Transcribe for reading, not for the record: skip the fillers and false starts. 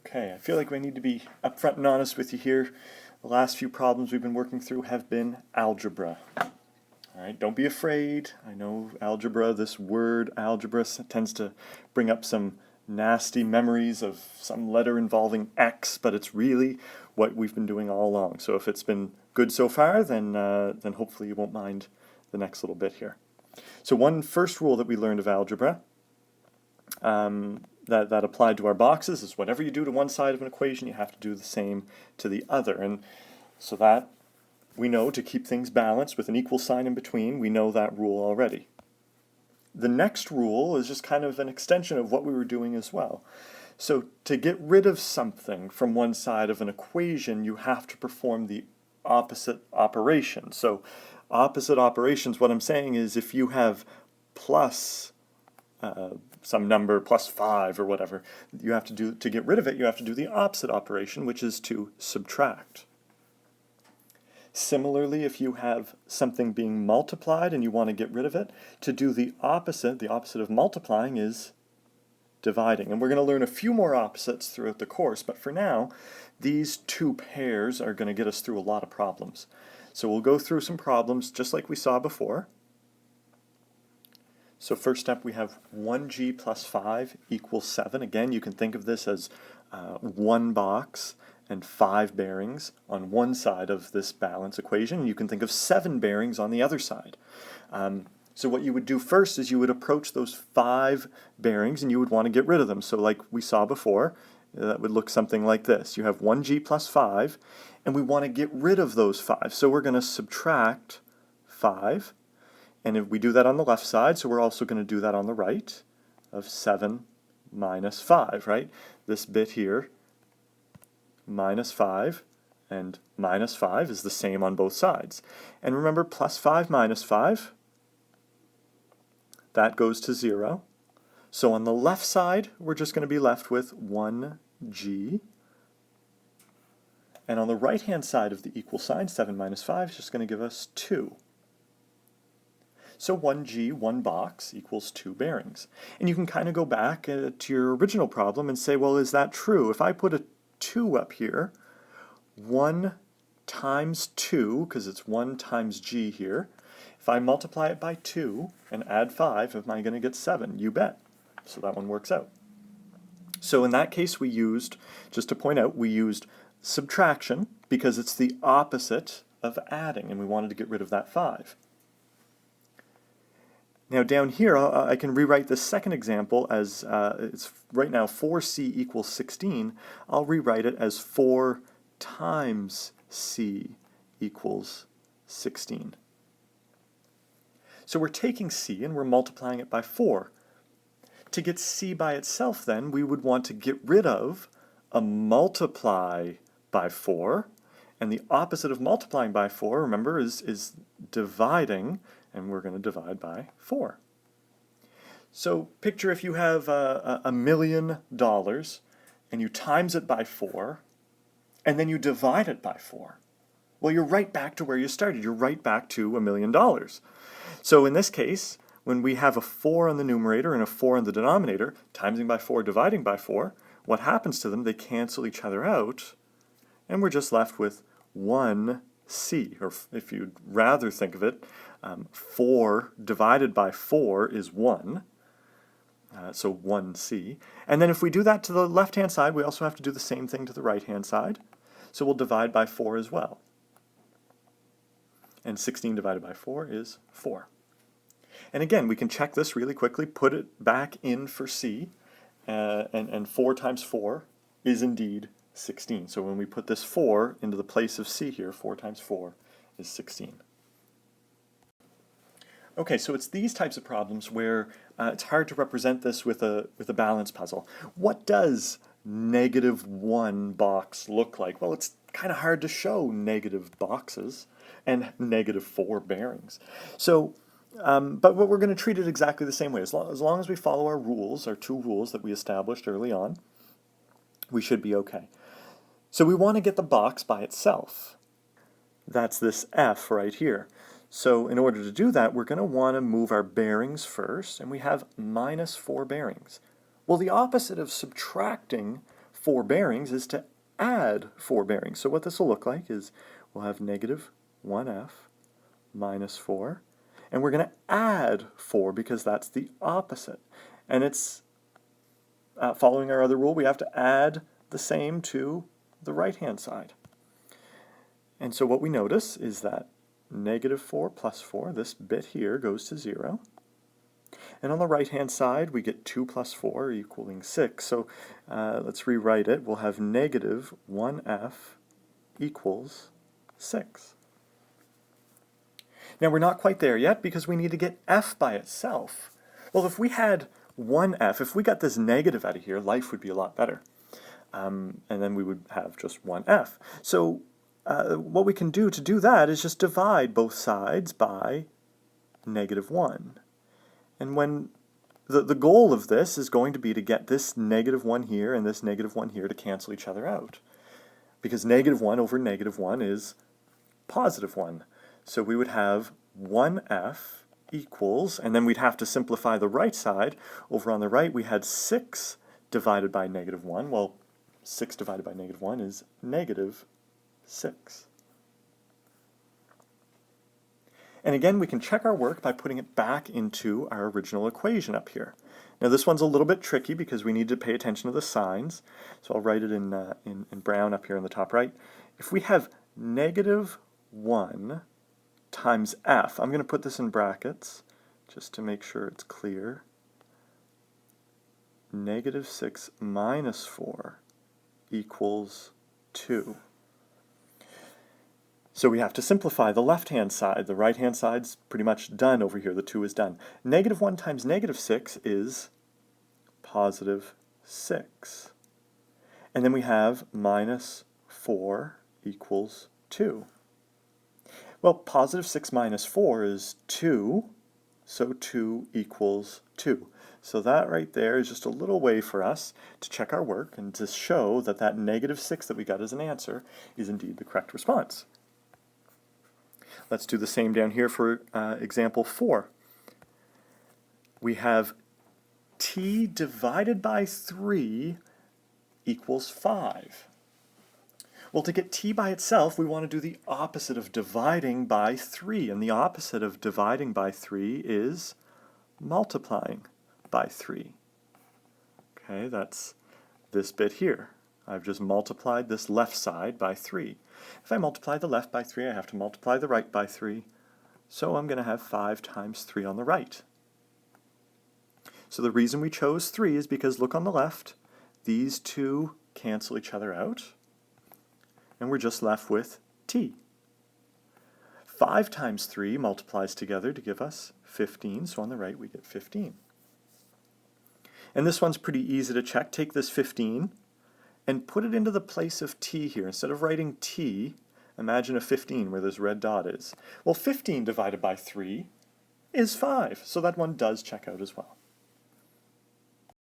Okay, I feel like we need to be upfront and honest with you here. The last few problems we've been working through have been algebra. All right, don't be afraid. I know algebra, this word algebra tends to bring up some nasty memories of some letter involving X, but it's really what we've been doing all along. So if it's been good so far, then hopefully you won't mind the next little bit here. So one first rule that we learned of algebra that applied to our boxes is whatever you do to one side of an equation, you have to do the same to the other. And so that we know to keep things balanced with an equal sign in between, we know that rule already. The next rule is just kind of an extension of what we were doing as well. So to get rid of something from one side of an equation, you have to perform the opposite operation. So opposite operations, what I'm saying is if you have plus some number plus 5 or whatever, you have to do, to get rid of it, you have to do the opposite operation, which is to subtract. Similarly, if you have something being multiplied and you want to get rid of it, to do the opposite of multiplying is dividing. And we're going to learn a few more opposites throughout the course, but for now, these two pairs are going to get us through a lot of problems. So we'll go through some problems just like we saw before. So first up we have 1g plus 5 equals 7. Again, you can think of this as one box and 5 bearings on one side of this balance equation. You can think of 7 bearings on the other side. So what you would do first is you would approach those 5 bearings and you would want to get rid of them. So like we saw before, that would look something like this. You have 1g plus 5 and we want to get rid of those 5. So we're going to subtract 5. And if we do that on the left side, so we're also going to do that on the right, of 7 minus 5, right? This bit here, minus 5, and minus 5 is the same on both sides. And remember, plus 5 minus 5, that goes to 0. So on the left side, we're just going to be left with 1g. And on the right-hand side of the equal sign, 7 minus 5 is just going to give us 2. So 1g, one box, equals 2 bearings. And you can kind of go back to your original problem and say, well, is that true? If I put a 2 up here, 1 times 2, because it's 1 times g here, if I multiply it by 2 and add 5, am I going to get 7? You bet. So that one works out. So in that case we used, just to point out, we used subtraction because it's the opposite of adding, and we wanted to get rid of that 5. Now down here, I can rewrite the second example as, it's right now 4c equals 16. I'll rewrite it as 4 times c equals 16. So we're taking c and we're multiplying it by 4. To get c by itself then, we would want to get rid of a multiply by 4. And the opposite of multiplying by 4, remember, is dividing. And we're going to divide by 4. So picture if you have $1 million and you times it by 4 and then you divide it by 4. Well, you're right back to where you started. You're right back to $1 million. So in this case, when we have a 4 on the numerator and a 4 on the denominator, timesing by 4, dividing by 4, what happens to them? They cancel each other out and we're just left with 1c, or if you'd rather think of it, 4 divided by 4 is 1, so 1c. And then if we do that to the left-hand side, we also have to do the same thing to the right-hand side. So we'll divide by 4 as well. And 16 divided by 4 is 4. And again, we can check this really quickly, put it back in for c, and 4 times 4 is indeed 16. So when we put this 4 into the place of c here, 4 times 4 is 16. Okay, so it's these types of problems where it's hard to represent this with a balance puzzle. What does -1 box look like? Well, it's kind of hard to show negative boxes and -4 bearings. So, but we're going to treat it exactly the same way. As long as we follow our rules, our 2 rules that we established early on, we should be okay. So we want to get the box by itself. That's this F right here. So in order to do that, we're going to want to move our bearings first, and we have -4 bearings. Well, the opposite of subtracting 4 bearings is to add 4 bearings. So what this will look like is we'll have negative 1f minus 4, and we're going to add 4 because that's the opposite. And it's following our other rule, we have to add the same to the right-hand side. And so what we notice is that negative 4 plus 4, this bit here, goes to 0. And on the right-hand side, we get 2 plus 4 equaling 6. So let's rewrite it. We'll have negative 1f equals 6. Now, we're not quite there yet because we need to get f by itself. Well, if we had 1f, if we got this negative out of here, life would be a lot better. And then we would have just 1f. So what we can do to do that is just divide both sides by negative 1. And when the goal of this is going to be to get this negative 1 here and this negative 1 here to cancel each other out. Because negative 1 over negative 1 is positive 1. So we would have 1f equals, and then we'd have to simplify the right side. Over on the right, we had 6 divided by negative 1. Well, 6 divided by negative 1 is negative 6. And again, we can check our work by putting it back into our original equation up here. Now this one's a little bit tricky because we need to pay attention to the signs. So I'll write it in brown up here in the top right. If we have negative 1 times f, I'm going to put this in brackets just to make sure it's clear. Negative 6 minus 4 equals 2. So we have to simplify the left-hand side. The right-hand side's pretty much done over here. The 2 is done. Negative 1 times negative 6 is positive 6. And then we have minus 4 equals 2. Well, positive 6 minus 4 is 2, so 2 equals 2. So that right there is just a little way for us to check our work and to show that that negative 6 that we got as an answer is indeed the correct response. Let's do the same down here for example 4. We have t divided by 3 equals 5. Well, to get t by itself, we want to do the opposite of dividing by 3. And the opposite of dividing by 3 is multiplying by 3. Okay, that's this bit here. I've just multiplied this left side by 3. If I multiply the left by 3, I have to multiply the right by 3. So I'm going to have 5 times 3 on the right. So the reason we chose 3 is because, look on the left, these two cancel each other out, and we're just left with t. 5 times 3 multiplies together to give us 15, so on the right we get 15. And this one's pretty easy to check. Take this 15 and put it into the place of t here. Instead of writing t, imagine a 15 where this red dot is. Well, 15 divided by 3 is 5, so that one does check out as well.